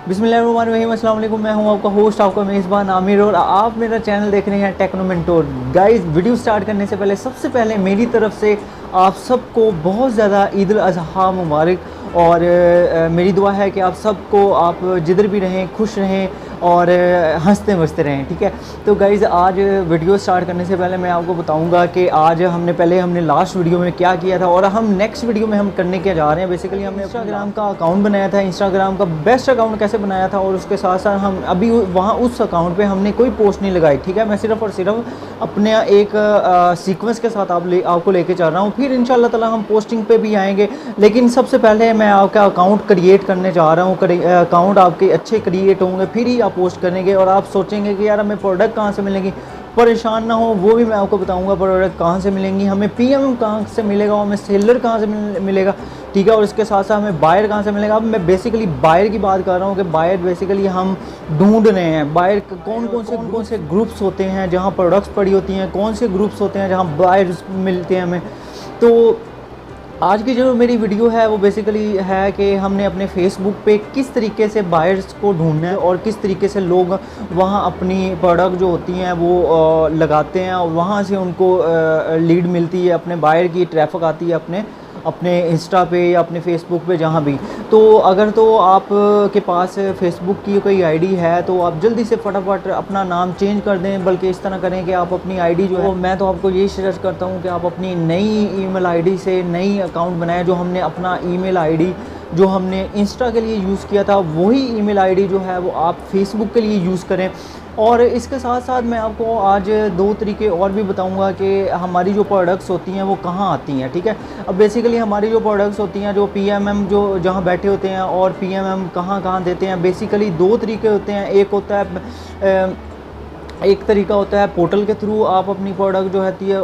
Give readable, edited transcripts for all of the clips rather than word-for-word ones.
बिस्मिल्लाहिर्रहमानिर्रहीम, अस्सलाम वालेकुम। मैं हूं आपका होस्ट, आपका मेज़बान आमिर, और आप मेरा चैनल देख रहे हैं Techno Mentor. Guys, video start करने से पहले सबसे पहले मेरी तरफ से आप सबको बहुत ज़्यादा ईद उल अज़हा मुबारक। और मेरी दुआ है कि आप सबको, आप जिधर भी रहें, खुश रहें और हंसते मस्ते रहें। ठीक है, तो गाइज़ आज वीडियो स्टार्ट करने से पहले मैं आपको बताऊंगा कि आज हमने लास्ट वीडियो में क्या किया था और हम नेक्स्ट वीडियो में हम करने क्या जा रहे हैं। बेसिकली हमने इंस्टाग्राम का अकाउंट बनाया था, इंस्टाग्राम का बेस्ट अकाउंट कैसे बनाया था, और उसके साथ साथ हम अभी वहाँ उस अकाउंट पे हमने कोई पोस्ट नहीं लगाई। ठीक है, मैं सिर्फ और सिर्फ अपने एक सीक्वेंस के साथ आपको लेके चल रहा हूँ। फिर इंशाल्लाह ताला हम पोस्टिंग पे भी आएंगे, लेकिन सबसे पहले मैं आपका अकाउंट क्रिएट करने जा रहा हूँ। अकाउंट आपके अच्छे क्रिएट होंगे फिर ही आप पोस्ट करेंगे। और आप सोचेंगे कि यार हमें प्रोडक्ट कहाँ से मिलेंगी, परेशान ना हो, वो भी मैं आपको बताऊंगा प्रोडक्ट कहाँ से मिलेंगी, हमें पीएम कहाँ से मिलेगा, हमें सेलर कहाँ से मिलेगा। ठीक है, और इसके साथ साथ हमें बायर कहाँ से मिलेगा। अब मैं बेसिकली बायर की बात कर रहा हूँ कि बायर बेसिकली हम ढूंढ रहे हैं। बायर कौन से ग्रुप्स होते हैं जहाँ प्रोडक्ट्स पड़ी होती हैं, कौन से ग्रुप्स होते हैं जहाँ बायर्स मिलते हैं हमें। तो आज की जो मेरी वीडियो है वो बेसिकली है कि हमने अपने फेसबुक पे किस तरीके से बायर्स को ढूंढना है और किस तरीके से लोग वहाँ अपनी प्रोडक्ट जो होती हैं वो लगाते हैं और वहाँ से उनको लीड मिलती है, अपने बायर की ट्रैफिक आती है अपने अपने इंस्टा पे या अपने फेसबुक पे जहाँ भी। तो अगर तो आप के पास फेसबुक की कोई आईडी है तो आप जल्दी से फटाफट अपना नाम चेंज कर दें, बल्कि इस तरह करें कि आप अपनी आईडी जो है, मैं तो आपको यही सजेस्ट करता हूँ कि आप अपनी नई ईमेल आईडी से नई अकाउंट बनाएं। जो हमने अपना ईमेल आईडी जो हमने इंस्टा के लिए यूज़ किया था वही ईमेल आईडी जो है वो आप फेसबुक के लिए यूज़ करें। और इसके साथ साथ मैं आपको आज दो तरीके और भी बताऊंगा कि हमारी जो प्रोडक्ट्स होती हैं वो कहाँ आती हैं। ठीक है, अब बेसिकली हमारी जो प्रोडक्ट्स होती हैं, जो पीएमएम जो जहाँ बैठे होते हैं और पीएमएम कहाँ कहाँ देते हैं, बेसिकली दो तरीके होते हैं। एक तरीका होता है पोर्टल के थ्रू आप अपनी प्रोडक्ट जो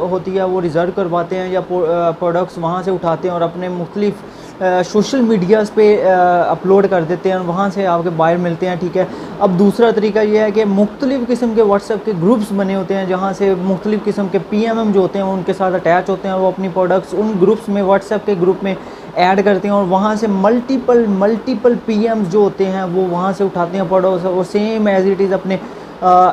होती है वो रिज़र्व करवाते हैं, या प्रोडक्ट्स वहाँ से उठाते हैं और अपने मुख्तलिफ सोशल मीडियाज़ पे अपलोड कर देते हैं और वहाँ से आपके बायर मिलते हैं। ठीक है, अब दूसरा तरीका ये है कि मुख्तलिफ़ किस्म के व्हाट्सएप के ग्रुप्स बने होते हैं जहाँ से मुख्तलिफ़ किस्म के पीएमएम जो होते हैं उनके साथ अटैच होते हैं, वो अपनी प्रोडक्ट्स उन ग्रुप्स में, व्हाट्सएप के ग्रुप में ऐड करते हैं और वहाँ से मल्टीपल पीएम्स जो होते हैं वो वहाँ से उठाते हैं प्रोडक्ट्स और सेम एज़ इट इज़ अपने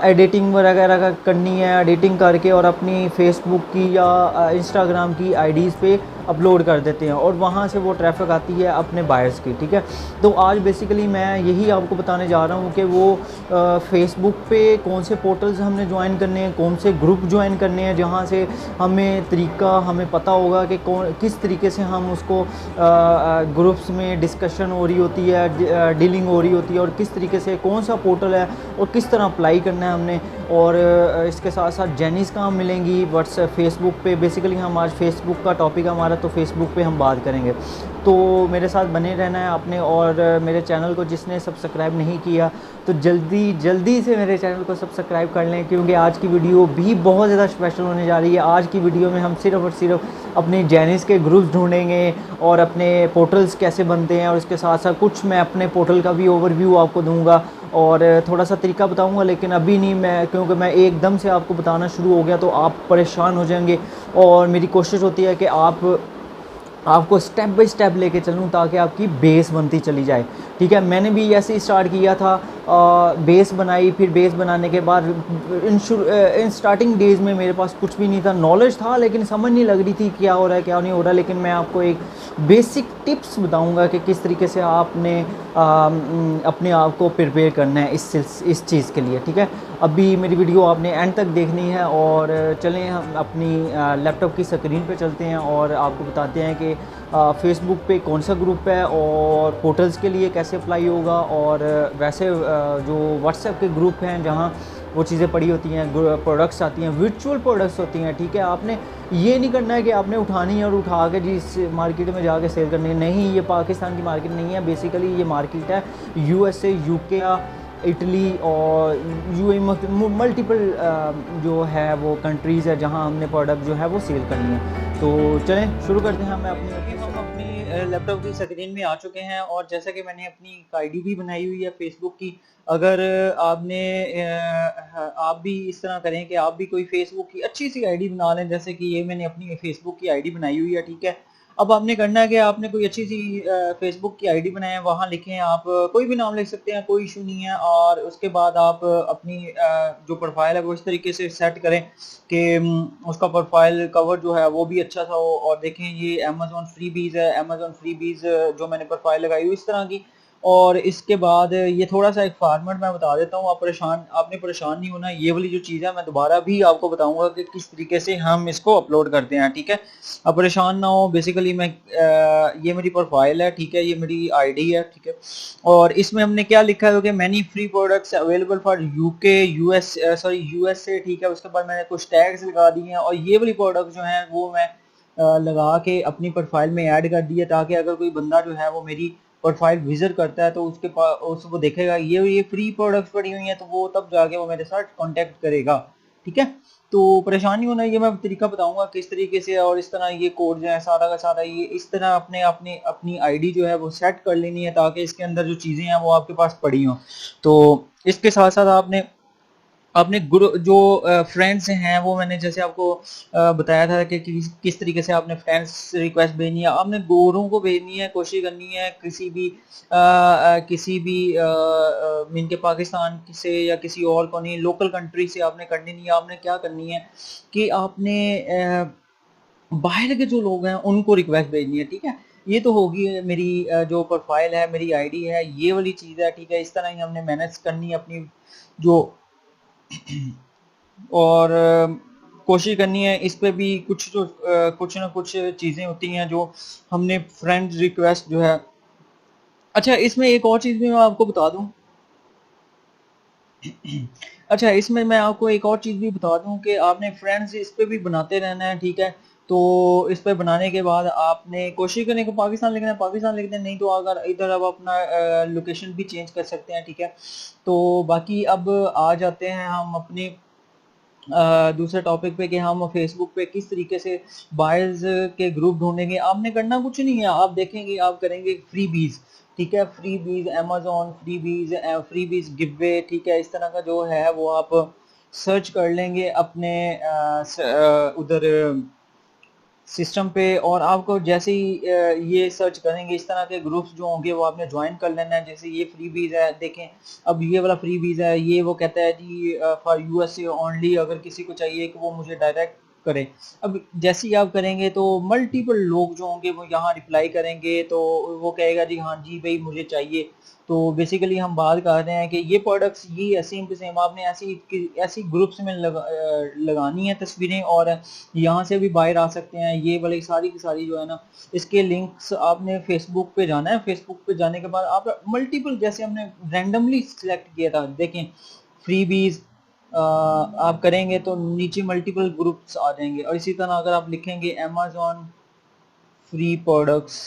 एडिटिंग वगैरह करनी है, एडिटिंग करके और अपनी फेसबुक की या इंस्टाग्राम की आईडीज़ पे अपलोड कर देते हैं और वहाँ से वो ट्रैफिक आती है अपने बायर्स की। ठीक है, तो आज बेसिकली मैं यही आपको बताने जा रहा हूँ कि वो फेसबुक पे कौन से पोर्टल्स हमने ज्वाइन करने हैं, कौन से ग्रुप ज्वाइन करने हैं, जहाँ से हमें तरीका हमें पता होगा कि किस तरीके से हम उसको ग्रुप्स में डिस्कशन हो रही होती है, डीलिंग हो रही होती है, और किस तरीके से कौन सा पोर्टल है और किस तरह अप्लाई करना है हमने। और इसके साथ साथ जेनीस कहाँ मिलेंगी, व्हाट्सएप, फेसबुक पे। बेसिकली हम आज फेसबुक का टॉपिक हमारा, तो फेसबुक पे हम बात करेंगे। तो मेरे साथ बने रहना है आपने, और मेरे चैनल को जिसने सब्सक्राइब नहीं किया तो जल्दी से मेरे चैनल को सब्सक्राइब कर लें, क्योंकि आज की वीडियो भी बहुत ज़्यादा स्पेशल होने जा रही है। आज की वीडियो में हम सिर्फ़ और सिर्फ अपने जेनिस के ग्रुप्स ढूंढेंगे और अपने पोर्टल्स कैसे बनते हैं, और इसके साथ साथ कुछ मैं अपने पोर्टल का भी ओवरव्यू आपको दूंगा और थोड़ा सा तरीका बताऊंगा, लेकिन अभी नहीं, क्योंकि मैं एकदम से आपको बताना शुरू हो गया तो आप परेशान हो जाएंगे। और मेरी कोशिश होती है कि आपको स्टेप बाय स्टेप लेके चलूँ ताकि आपकी बेस बनती चली जाए। ठीक है, मैंने भी ऐसे ही स्टार्ट किया था, बेस बनाई, फिर बेस बनाने के बाद इन स्टार्टिंग डेज़ में मेरे पास कुछ भी नहीं था, नॉलेज था लेकिन समझ नहीं लग रही थी क्या हो रहा है क्या नहीं हो रहा। लेकिन मैं आपको एक बेसिक टिप्स बताऊंगा कि किस तरीके से आपने अपने आप को प्रिपेयर करना है इस चीज़ के लिए। ठीक है, अभी मेरी वीडियो आपने एंड तक देखनी है, और चलें हम अपनी लैपटॉप की स्क्रीन पे चलते हैं और आपको बताते हैं कि फेसबुक पे कौन सा ग्रुप है और पोर्टल्स के लिए कैसे अप्लाई होगा, और वैसे जो व्हाट्सएप के ग्रुप हैं जहाँ वो चीज़ें पड़ी होती हैं, प्रोडक्ट्स आती हैं, वर्चुअल प्रोडक्ट्स होती हैं। ठीक है, आपने ये नहीं करना है कि आपने उठानी है और उठा के जी इस मार्केट में जाके सेल करनी है, नहीं, ये पाकिस्तान की मार्केट नहीं है। बेसिकली ये मार्केट है यूएसए, यूके, इटली और यूएई, मल्टीपल जो है वो कंट्रीज़ है जहां हमने प्रोडक्ट जो है वो सेल करनी है। तो चलें शुरू करते हैं। हम अपनी लैपटॉप की स्क्रीन में आ चुके हैं, और जैसा कि मैंने अपनी आईडी भी बनाई हुई है फेसबुक की। अगर आप भी इस तरह करें कि आप भी कोई फेसबुक की अच्छी सी आईडी बना लें, जैसे कि ये मैंने अपनी फेसबुक की आईडी बनाई हुई है। ठीक है, अब आपने करना है कि आपने कोई अच्छी सी फेसबुक की आईडी बनाए, वहाँ लिखें आप कोई भी नाम लिख सकते हैं, कोई इशू नहीं है। और उसके बाद आप अपनी जो प्रोफाइल है वो इस तरीके से सेट करें कि उसका प्रोफाइल कवर जो है वो भी अच्छा सा हो। और देखें ये अमेजोन फ्री बीज है, अमेजोन फ्री बीज जो मैंने प्रोफाइल लगाई हुई इस तरह की। और इसके बाद ये थोड़ा सा एक फॉर्मेट मैं बता देता हूँ, आपने परेशान नहीं होना। ये वाली जो चीज़ है मैं दोबारा भी आपको बताऊंगा कि किस तरीके से हम इसको अपलोड करते हैं, ठीक है। अब परेशान ना हो। बेसिकली मैं ये मेरी प्रोफाइल है, ठीक है, ये मेरी आईडी है, ठीक है। और इसमें हमने क्या लिखा है कि many free products available for UK US sorry USA, ठीक है। उसके बाद मैंने कुछ टैग्स लगा दिए हैं और ये वाली प्रोडक्ट जो हैं वो मैं लगा के अपनी प्रोफाइल में ऐड कर दिया, ताकि अगर कोई बंदा जो है वो मेरी प्रोफाइल विजिट करता है तो उसके पास उसको देखेगा ये फ्री प्रोडक्ट्स पड़ी हुई हैं, तो वो तब जाके वो मेरे साथ कांटेक्ट करेगा, ठीक है। तो परेशानी होना, ये मैं तरीका बताऊंगा किस तरीके से। और इस तरह ये कोड जो है सारा का सारा ये इस तरह अपने अपने अपनी आईडी जो है वो सेट कर लेनी है, ताकि इसके अंदर जो चीज़ें हैं वो आपके पास पड़ी हों। तो इसके साथ साथ आपने अपने ग्रुप जो फ्रेंड्स हैं वो मैंने जैसे आपको बताया था कि किस तरीके से आपने फ्रेंड्स रिक्वेस्ट भेजनी है। आपने गोरों को भेजनी है, कोशिश करनी है किसी भी मीन के पाकिस्तान से या किसी और को नहीं, लोकल कंट्री से आपने करनी नहीं है। आपने क्या करनी है कि आपने बाहर के जो लोग हैं उनको रिक्वेस्ट भेजनी है, ठीक है। ये तो होगी मेरी जो प्रोफाइल है, मेरी आईडी है, ये वाली चीज़ है, ठीक है। इस तरह ही हमने मैनेज करनी है अपनी जो और कोशिश करनी है। इस पे भी कुछ ना कुछ चीज़ें होती हैं जो हमने फ्रेंड रिक्वेस्ट जो है। अच्छा, इसमें एक और चीज़ भी मैं आपको बता दूं। अच्छा, इसमें मैं आपको एक और चीज़ भी बता दूं कि आपने फ्रेंड्स इस पे भी बनाते रहना है, ठीक है। तो इस पे बनाने के बाद आपने कोशिश करने को पाकिस्तान लिखना है, पाकिस्तान लिखना है, नहीं तो अगर इधर अब अपना लोकेशन भी चेंज कर सकते हैं, ठीक है। तो बाकी अब आ जाते हैं हम अपने दूसरे टॉपिक पे कि हम फेसबुक पे किस तरीके से बायर्स के ग्रुप ढूंढेंगे। आपने करना कुछ नहीं है, आप देखेंगे आप करेंगे फ्री बीज, ठीक है। फ्री बीज अमेजोन फ्री बीज गिव वे, ठीक है। इस तरह का जो है वो आप सर्च कर लेंगे अपने उधर सिस्टम पे। और आपको जैसे ही ये सर्च करेंगे इस तरह के ग्रुप्स जो होंगे वो आपने ज्वाइन कर लेना है। जैसे ये फ्री बीज है, देखें अब ये वाला फ्री बीज है, ये वो कहता है जी फॉर यूएसए ओनली, अगर किसी को चाहिए कि वो मुझे डायरेक्ट करे। अब जैसे ही आप करेंगे तो मल्टीपल लोग जो होंगे वो यहाँ रिप्लाई करेंगे, तो वो कहेगा जी हाँ जी भाई मुझे चाहिए। तो बेसिकली हम बात कर रहे हैं कि ये प्रोडक्ट्स ये सेम टू सेम आपने ऐसी ऐसी ग्रुप्स में लगानी है तस्वीरें, और यहाँ से भी बाहर आ सकते हैं। ये वाली सारी की सारी जो है ना, इसके लिंक्स आपने फेसबुक पे जाना है। फेसबुक पे जाने के बाद आप मल्टीपल, जैसे हमने रैंडमली सिलेक्ट किया था, देखें फ्री बीज आप करेंगे तो नीचे मल्टीपल ग्रुप्स आ जाएंगे। और इसी तरह अगर आप लिखेंगे अमेजोन फ्री प्रोडक्ट्स,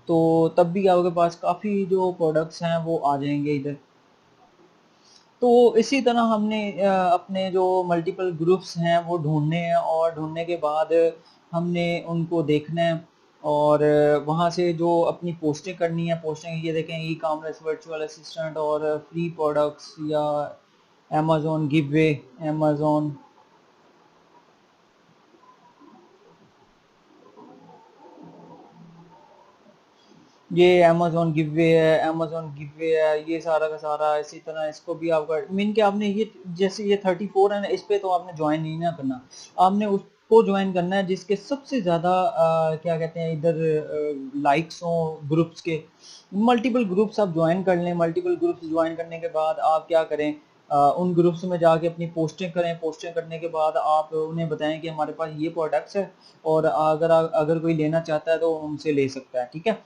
तो तब भी आपके पास काफ़ी जो प्रोडक्ट्स हैं वो आ जाएंगे इधर। तो इसी तरह हमने अपने जो मल्टीपल ग्रुप्स हैं वो ढूंढने हैं, और ढूंढने के बाद हमने उनको देखना है। और वहाँ से जो अपनी पोस्टें करनी है, पोस्टें ये देखें ई कॉमर्स वर्चुअल असिस्टेंट और फ्री प्रोडक्ट्स या अमेजोन गिव वे, अमेजोन ये अमेजोन गिव है, अमेजोन गिव है, ये सारा का सारा। इसी तरह इसको भी आपका मीन के आपने ये जैसे ये 34 है ना, इस पे तो आपने ज्वाइन नहीं ना करना। आपने उसको ज्वाइन करना है जिसके सबसे ज़्यादा क्या कहते हैं इधर लाइक्स हो ग्रुप्स के। मल्टीपल ग्रुप्स आप ज्वाइन कर लें। मल्टीपल ग्रुप्स ज्वाइन करने के बाद आप क्या करें, उन ग्रुप्स में जाके अपनी पोस्टिंग करें। पोस्टिंग करने के बाद आप उन्हें बताएं कि हमारे पास ये प्रोडक्ट्स है, और अगर कोई लेना चाहता है तो उनसे ले सकता है, ठीक है।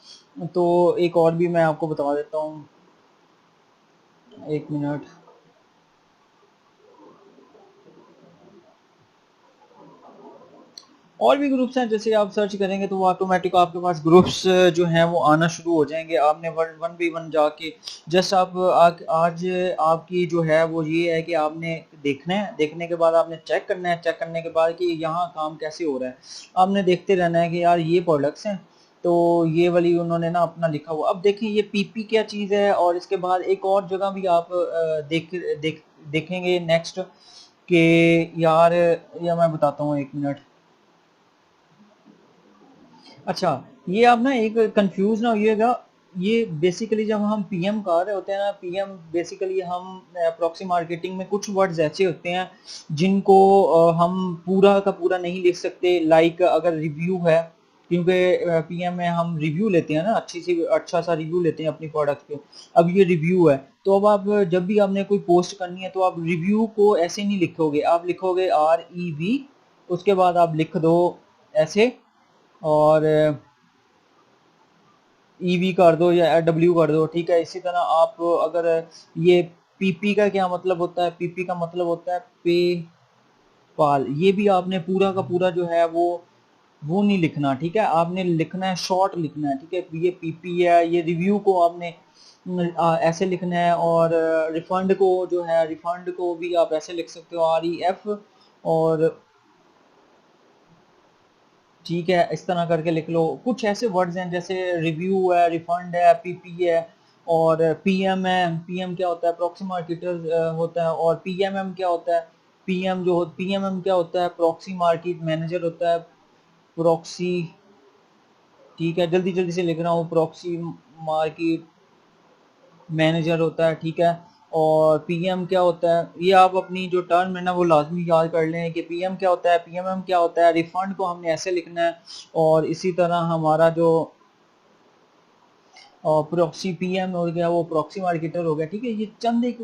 तो एक और भी मैं आपको बता देता हूँ, एक मिनट। और भी ग्रुप्स हैं, जैसे आप सर्च करेंगे तो वो ऑटोमेटिक आपके पास ग्रुप्स जो हैं वो आना शुरू हो जाएंगे। आपने वन बी वन जाके जस्ट आज आपकी जो है वो ये है कि आपने देखना है। देखने के बाद आपने चेक करना है। चेक करने के बाद कि यहाँ काम कैसे हो रहा है, आपने देखते रहना है कि यार ये प्रोडक्ट्स हैं, तो ये वाली उन्होंने ना अपना लिखा हुआ। अब देखिए ये पीपी क्या चीज़ है। और इसके बाद एक और जगह भी आप देखेंगे नेक्स्ट कि यार, या मैं बताता हूँ, एक मिनट। अच्छा, ये आप ना एक कंफ्यूज ना होइएगा। ये बेसिकली जब हम पीएम कर रहे होते हैं ना, पीएम बेसिकली हम प्रॉक्सी मार्केटिंग में कुछ वर्ड्स ऐसे होते हैं जिनको हम पूरा का पूरा नहीं लिख सकते। लाइक अगर रिव्यू है, क्योंकि पीएम में हम रिव्यू लेते हैं ना, अच्छा सा रिव्यू लेते हैं अपनी प्रोडक्ट पे। अब ये रिव्यू है, तो अब आप जब भी आपने कोई पोस्ट करनी है तो आप रिव्यू को ऐसे नहीं लिखोगे, आप लिखोगे REV, उसके बाद आप लिख दो ऐसे, और ईवी कर दो या डब्ल्यू कर दो, ठीक है। इसी तरह आप अगर ये पीपी का क्या मतलब होता है, पीपी का मतलब होता है पे पाल, ये भी आपने पूरा का पूरा जो है वो नहीं लिखना, ठीक है। आपने लिखना है शॉर्ट लिखना है, ठीक है। ये पीपी है, ये रिव्यू को आपने ऐसे लिखना है, और रिफंड को जो है, रिफंड को भी आप ऐसे लिख सकते हो REF, और ठीक है, इस तरह करके लिख लो। कुछ ऐसे वर्ड्स हैं जैसे रिव्यू है, रिफंड है, पीपी है, और पीएम है। पीएम क्या होता है, प्रॉक्सी मार्केटर होता है। और पीएमएम क्या होता है, पीएमएम क्या होता है, प्रॉक्सी मार्केट मैनेजर होता है। प्रॉक्सी, ठीक है, जल्दी जल्दी से लिख रहा हूँ, प्रॉक्सी मार्केट मैनेजर होता है, ठीक है। और पीएम क्या होता है, ये आप अपनी जो टर्म है ना वो लाजमी याद कर लें कि पीएम क्या होता है, पीएमएम क्या होता है। रिफंड को हमने ऐसे लिखना है। और इसी तरह हमारा जो प्रॉक्सी पीएम हो गया, वो प्रॉक्सी मार्केटर हो गया, ठीक है। ये चंद एक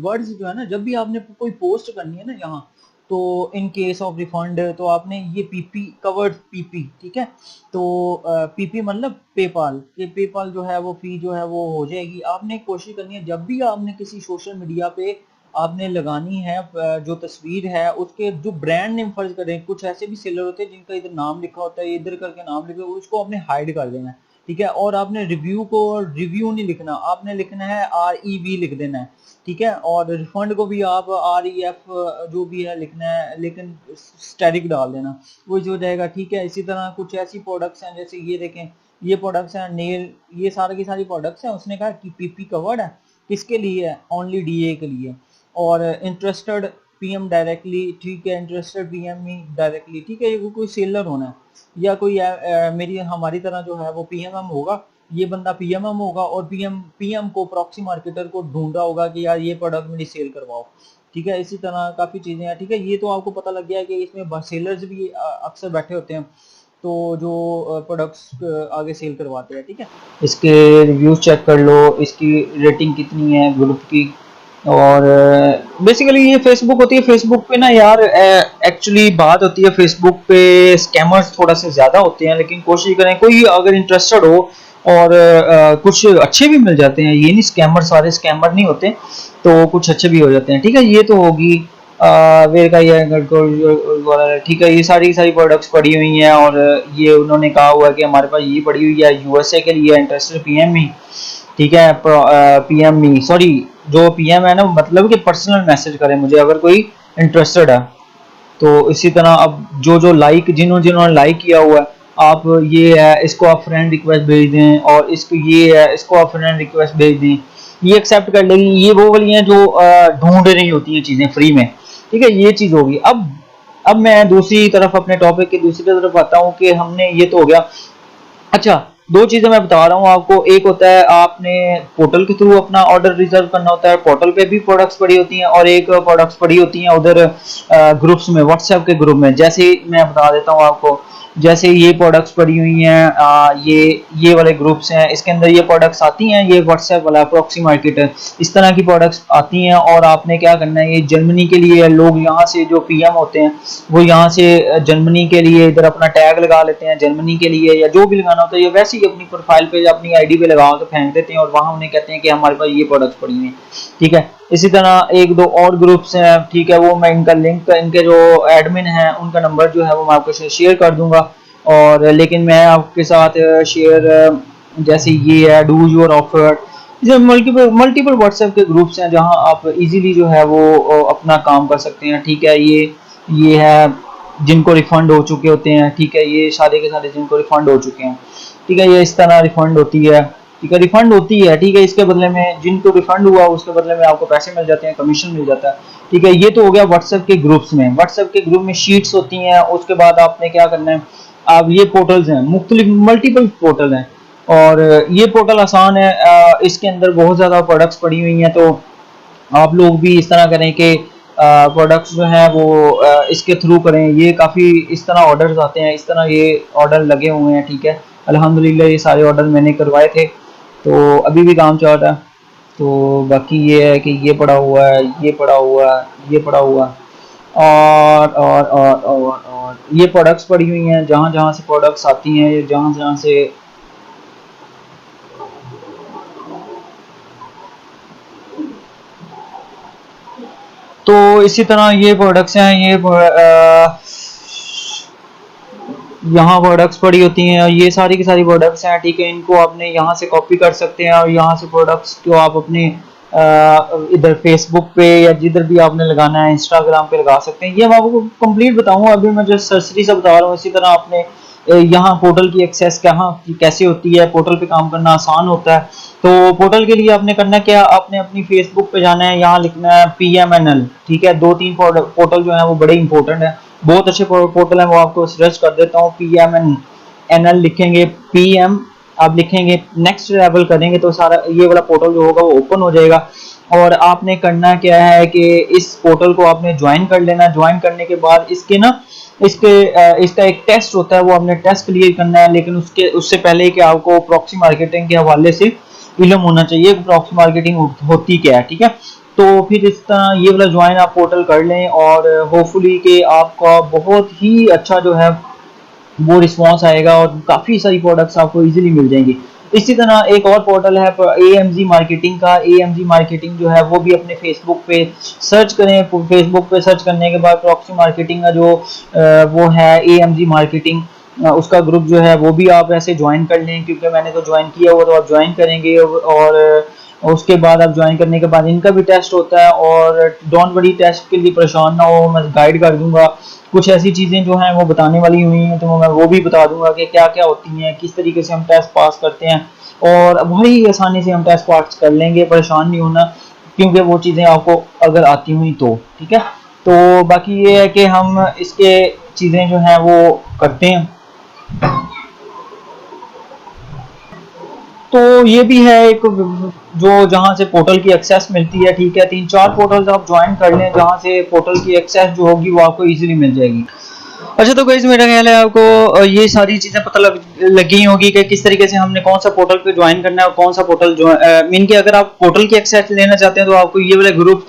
वर्ड्स जो है ना, जब भी आपने कोई पोस्ट करनी है ना यहाँ, तो इन केस ऑफ रिफंड तो आपने ये पीपी कवर्ड, पीपी, ठीक है। तो पीपी मतलब पेपाल, ये पेपाल जो है वो फी जो है वो हो जाएगी। आपने कोशिश करनी है जब भी आपने किसी सोशल मीडिया पे आपने लगानी है जो तस्वीर है, उसके जो ब्रांड नेम फर्ज करें, कुछ ऐसे भी सेलर होते हैं जिनका इधर नाम लिखा होता है, इधर करके नाम लिखा, उसको आपने हाइड कर देना है, ठीक है। और आपने रिव्यू को रिव्यू नहीं लिखना, आपने लिखना है REV लिख देना है, ठीक है। और रिफंड को भी आप REF जो भी है लिखना है, लेकिन स्टैटिक डाल देना, वो जो जाएगा, ठीक है। इसी तरह कुछ ऐसी प्रोडक्ट्स हैं जैसे ये देखें, ये प्रोडक्ट्स हैं नेल, ये सारी की सारी प्रोडक्ट्स हैं। उसने कहा कि पीपी कवर्ड है, किसके लिए है, ओनली DA के लिए। और इंटरेस्टेड पीएम डायरेक्टली, ठीक है, इंटरेस्टेड पीएम ही डायरेक्टली, ठीक है। ये कोई सेलर होना है या कोई मेरी हमारी तरह जो है वो पीएमएम होगा, ये बंदा पीएमएम होगा, और पीएम को प्रॉक्सी मार्केटर को ढूंढ रहा होगा कि यार ये प्रोडक्ट मेरी सेल करवाओ, ठीक है। इसी तरह काफ़ी चीज़ें हैं, ठीक है। ये तो आपको पता लग गया कि इसमें सेलर्स भी अक्सर बैठे होते हैं, तो जो प्रोडक्ट्स आगे सेल करवाते हैं, ठीक है। इसके रिव्यूज चेक कर लो, इसकी रेटिंग कितनी है ग्रुप की। और बेसिकली ये फेसबुक होती है, फेसबुक पे ना यार एक्चुअली बात होती है, फेसबुक पे स्कैमर्स थोड़ा सा ज़्यादा होते हैं, लेकिन कोशिश करें कोई अगर इंटरेस्टेड हो, और कुछ अच्छे भी मिल जाते हैं, ये नहीं स्कैमर सारे स्कैमर नहीं होते, तो कुछ अच्छे भी हो जाते हैं, ठीक है। ये तो होगी वेर का ये, ठीक है। ये सारी सारी प्रोडक्ट्स पड़ी हुई हैं, और ये उन्होंने कहा हुआ है कि हमारे पास ये पड़ी हुई है USA के लिए, इंटरेस्टेड पीएम ही, ठीक है। पीएम ही, सॉरी, जो पीएम है ना, मतलब कि पर्सनल मैसेज करें मुझे अगर कोई इंटरेस्टेड है। तो इसी तरह अब जो जो लाइक, जिन्होंने लाइक किया हुआ है, आप ये है इसको आप फ्रेंड रिक्वेस्ट भेज दें, और इसको ये है इसको आप फ्रेंड रिक्वेस्ट भेज दें, ये एक्सेप्ट कर लेगी। ये वो वाली हैं जो ढूंढ रही होती हैं चीज़ें फ्री में, ठीक है। ये चीज़ होगी। अब मैं दूसरी तरफ, अपने टॉपिक की दूसरी तरफ आता हूँ कि हमने ये तो हो गया। अच्छा, दो चीजें मैं बता रहा हूँ आपको। एक होता है आपने पोर्टल के थ्रू अपना ऑर्डर रिजर्व करना होता है, पोर्टल पे भी प्रोडक्ट्स पड़ी होती हैं, और एक प्रोडक्ट्स पड़ी होती हैं उधर ग्रुप्स में, व्हाट्सएप के ग्रुप में। जैसे मैं बता देता हूँ आपको, जैसे ये प्रोडक्ट्स पड़ी हुई हैं, ये वाले ग्रुप्स हैं, इसके अंदर ये प्रोडक्ट्स आती हैं, ये व्हाट्सएप वाला प्रॉक्सी मार्केट है, इस तरह की प्रोडक्ट्स आती हैं। और आपने क्या करना है, ये जर्मनी के लिए लोग यहाँ से जो पीएम होते हैं वो यहाँ से जर्मनी के लिए इधर अपना टैग लगा लेते हैं, जर्मनी के लिए या जो भी लगाना होता है, ये वैसे ही अपनी प्रोफाइल पे या अपनी आईडी पे लगा के फेंक देते हैं, और वहाँ उन्हें कहते हैं कि हमारे पास ये प्रोडक्ट्स पड़ी हुई हैं, ठीक है। इसी तरह एक दो और ग्रुप्स हैं, ठीक है, वो मैं इनका लिंक, इनके जो एडमिन हैं उनका नंबर जो है वो मैं आपको शेयर कर दूंगा। और लेकिन मैं आपके साथ शेयर, जैसे ये है डू योर ऑफर, जो मल्टीपल व्हाट्सएप के ग्रुप्स हैं जहां आप इजीली जो है वो अपना काम कर सकते हैं, ठीक है। ये है जिनको रिफंड हो चुके होते हैं, ठीक है, ये सारे के सारे जिनको रिफंड हो चुके हैं, ठीक है। ये इस तरह रिफंड होती है, ठीक है, रिफंड होती है, ठीक है। इसके बदले में जिनको रिफंड हुआ उसके बदले में आपको पैसे मिल जाते हैं, कमीशन मिल जाता है, ठीक है। ये तो हो गया व्हाट्सएप के ग्रुप्स में। व्हाट्सएप के ग्रुप में शीट्स होती हैं, उसके बाद आपने क्या करना है, आप ये पोर्टल्स हैं, मुख्तलिफ मल्टीपल पोर्टल हैं, और ये पोर्टल आसान है। इसके अंदर बहुत ज़्यादा प्रोडक्ट्स पड़ी हुई हैं, तो आप लोग भी इस तरह करें कि प्रोडक्ट्स जो हैं वो इसके थ्रू करें। ये काफ़ी इस तरह ऑर्डर्स आते हैं, इस तरह ये ऑर्डर लगे हुए हैं, ठीक है। अल्हम्दुलिल्लाह ये सारे ऑर्डर मैंने करवाए थे, तो अभी भी काम चल रहा है। तो बाकी ये है कि ये पड़ा हुआ है, ये पड़ा हुआ है, ये पड़ा हुआ है, और ये प्रोडक्ट्स पड़ी हुई हैं। जहाँ जहाँ से प्रोडक्ट्स आती हैं, जहाँ जहाँ से तो इसी तरह ये प्रोडक्ट्स हैं, ये यहाँ प्रोडक्ट्स पड़ी होती हैं, और ये सारी की सारी प्रोडक्ट्स हैं, ठीक है। इनको आपने यहाँ से कॉपी कर सकते हैं, और यहाँ से प्रोडक्ट्स को आप अपने इधर फेसबुक पे या जिधर भी आपने लगाना है, इंस्टाग्राम पे लगा सकते हैं। ये मैं आपको कंप्लीट बताऊंगा, अभी मैं जो सरसरी से बता रहा हूँ। इसी तरह आपने यहाँ पोर्टल की एक्सेस कहाँ कैसे होती है, पोर्टल पे काम करना आसान होता है। तो पोर्टल के लिए आपने करना क्या, आपने अपनी फेसबुक पे जाना है, यहाँ लिखना है PMNL, ठीक है। 2-3 पोर्टल जो है वो बड़े इंपॉर्टेंट है, बहुत अच्छे पोर्टल है, वो आपको सजेस्ट कर देता हूँ। PMNL लिखेंगे, PM आप लिखेंगे, नेक्स्ट लेवल करेंगे तो सारा ये वाला पोर्टल जो होगा वो ओपन हो जाएगा। और आपने करना क्या है कि इस पोर्टल को आपने ज्वाइन कर लेना। ज्वाइन करने के बाद इसका एक टेस्ट होता है, वो आपने टेस्ट क्लियर करना है। लेकिन उससे पहले कि आपको प्रॉक्सी मार्केटिंग के हवाले से इल्म होना चाहिए, प्रॉक्सी मार्केटिंग होती क्या है, ठीक है। तो फिर इस तरह ये वाला ज्वाइन आप पोर्टल कर लें, और होपफुली कि आपका बहुत ही अच्छा जो है वो रिस्पॉन्स आएगा, और काफ़ी सारी प्रोडक्ट्स आपको इजीली मिल जाएंगी। इसी तरह एक और पोर्टल है AMG मार्केटिंग का। AMG मार्केटिंग जो है वो भी अपने फेसबुक पे सर्च करें। फेसबुक पे सर्च करने के बाद प्रॉक्सी मार्केटिंग का जो वो है AMG मार्केटिंग, उसका ग्रुप जो है वो भी आप ऐसे ज्वाइन कर लें, क्योंकि मैंने तो ज्वाइन किया हुआ, तो आप ज्वाइन करेंगे। और उसके बाद आप ज्वाइन करने के बाद इनका भी टेस्ट होता है, और डोंट वरी, टेस्ट के लिए परेशान ना हो, मैं गाइड कर दूंगा। कुछ ऐसी चीज़ें जो हैं वो बताने वाली हुई हैं, तो मैं वो भी बता दूंगा कि क्या क्या होती हैं, किस तरीके से हम टेस्ट पास करते हैं, और बड़ी आसानी से हम टेस्ट पास कर लेंगे, परेशान नहीं होना, क्योंकि वो चीज़ें आपको अगर आती हुई तो, ठीक है। तो बाकी ये है कि हम इसके चीज़ें जो हैं वो करते हैं। तो ये भी है एक जो जहाँ से पोर्टल की एक्सेस मिलती है, ठीक है। 3-4 पोर्टल्स आप ज्वाइन कर लें, जहाँ से पोर्टल की एक्सेस जो होगी वो आपको इजीली मिल जाएगी। अच्छा, तो गाइस मेरा ख्याल है आपको ये सारी चीज़ें पता लगी होगी कि किस तरीके से हमने कौन सा पोर्टल पे ज्वाइन करना है, और कौन सा पोर्टल जो मीन कि अगर आप पोर्टल की एक्सेस लेना चाहते हैं तो आपको ये वाले ग्रुप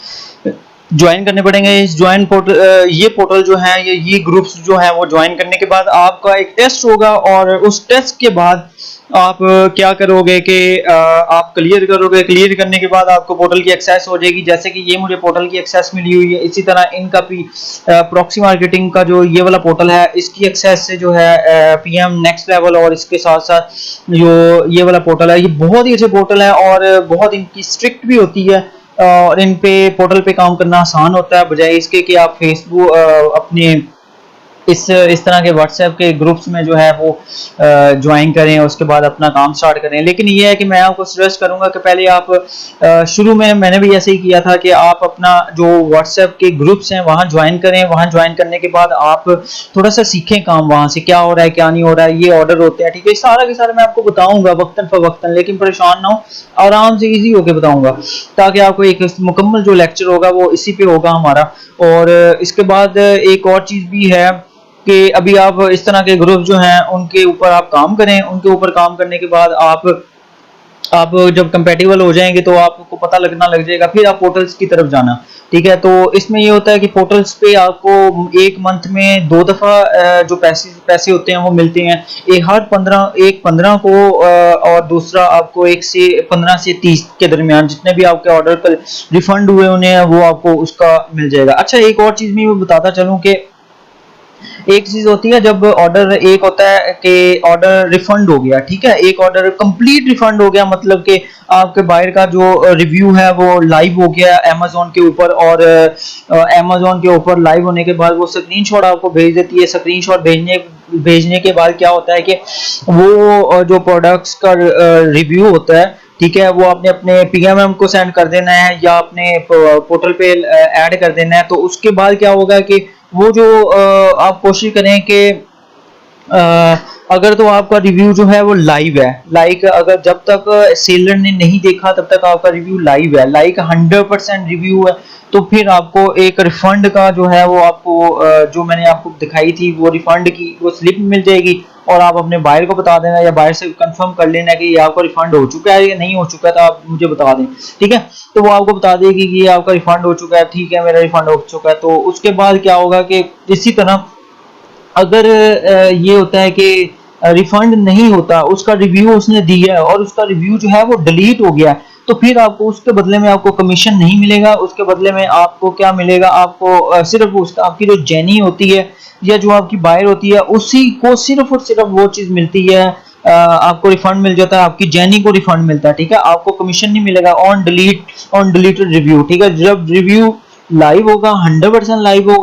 ज्वाइन करने पड़ेंगे। इस ज्वाइन पोर्टल ये पोर्टल जो है, ये ग्रुप्स जो है वो ज्वाइन करने के बाद आपका एक टेस्ट होगा, और उस टेस्ट के बाद आप क्या करोगे कि आप क्लियर करोगे। क्लियर करने के बाद आपको पोर्टल की एक्सेस हो जाएगी, जैसे कि ये मुझे पोर्टल की एक्सेस मिली हुई है। इसी तरह इनका भी प्रॉक्सी मार्केटिंग का जो ये वाला पोर्टल है, इसकी एक्सेस से जो है PM नेक्स्ट लेवल, और इसके साथ साथ जो ये वाला पोर्टल है, ये बहुत ही अच्छे पोर्टल है, और बहुत इनकी स्ट्रिक्ट भी होती है, और इन पे पोर्टल पे काम करना आसान होता है, बजाय इसके कि आप फेसबुक अपने इस तरह के व्हाट्सएप के ग्रुप्स में जो है वो ज्वाइन करें, उसके बाद अपना काम स्टार्ट करें। लेकिन ये है कि मैं आपको सजेस्ट करूंगा कि पहले आप शुरू में मैंने भी ऐसे ही किया था कि आप अपना जो व्हाट्सएप के ग्रुप्स हैं वहाँ ज्वाइन करें। वहाँ ज्वाइन करने के बाद आप थोड़ा सा सीखें काम, वहाँ से क्या हो रहा है क्या नहीं हो रहा है, ये ऑर्डर होते हैं, ठीक है। सारा के सारा मैं आपको बताऊंगा वक्तन फवक्तन, लेकिन परेशान ना हो, आराम से इजी होके बताऊंगा, ताकि आपको एक मुकम्मल जो लेक्चर होगा वो इसी पे होगा हमारा। और इसके बाद एक और चीज़ भी है कि अभी आप इस तरह के ग्रुप जो हैं उनके ऊपर आप काम करें। उनके ऊपर काम करने के बाद आप जब कंपेटेबल हो जाएंगे तो आपको पता लगना लग जाएगा, फिर आप पोर्टल्स की तरफ जाना, ठीक है। तो इसमें ये होता है कि पोर्टल्स पे आपको एक मंथ में 2 दफ़ा जो पैसे होते हैं वो मिलते हैं। एक 15 को और दूसरा आपको 15 से 30 के दरमियान, जितने भी आपके ऑर्डर पर रिफंड हुए उन्हें वो आपको उसका मिल जाएगा। अच्छा, एक और चीज़ मैं बताता चलूँ कि एक चीज होती है जब ऑर्डर, एक होता है कि ऑर्डर रिफंड हो गया, ठीक है, एक ऑर्डर कंप्लीट रिफंड हो गया, मतलब कि आपके बायर का जो रिव्यू है वो लाइव हो गया अमेज़न के ऊपर, और अमेज़न के ऊपर लाइव होने के बाद वो स्क्रीनशॉट आपको भेज देती है। स्क्रीनशॉट भेजने के बाद क्या होता है कि वो जो प्रोडक्ट्स का रिव्यू होता है, ठीक है, वो आपने अपने PMM को सेंड कर देना है या अपने पोर्टल पे ऐड कर देना है। तो उसके बाद क्या होगा कि वो जो आप कोशिश करें कि अगर तो आपका रिव्यू जो है वो लाइव है, लाइक अगर जब तक सेलर ने नहीं देखा तब तक आपका रिव्यू लाइव है, लाइक 100% रिव्यू है, तो फिर आपको एक रिफंड का जो है वो आपको जो मैंने आपको दिखाई थी वो रिफंड की वो स्लिप मिल जाएगी, और आप अपने बायर को बता देना या बायर से कंफर्म कर लेना कि ये आपका रिफंड हो चुका है या नहीं हो चुका है, तो आप मुझे बता दें, ठीक है। तो वो आपको बता देगी कि ये आपका रिफंड हो चुका है, ठीक है मेरा रिफंड हो चुका है। तो उसके बाद क्या होगा कि इसी तरह अगर ये होता है कि रिफंड नहीं होता, उसका रिव्यू उसने दिया है और उसका रिव्यू जो है वो डिलीट हो गया, तो फिर आपको उसके बदले में आपको कमीशन नहीं मिलेगा, उसके बदले में आपको क्या मिलेगा, आपको सिर्फ उसका आपकी जो जेनी होती है या जो आपकी बायर होती है उसी को सिर्फ और सिर्फ वो चीज मिलती है, आपको रिफंड मिल जाता है, आपकी जेनी को रिफंड मिलता है, ठीक है। आपको कमीशन नहीं मिलेगा ऑन डिलीटेड रिव्यू, ठीक है। जब रिव्यू लाइव होगा, 100% लाइव होगा,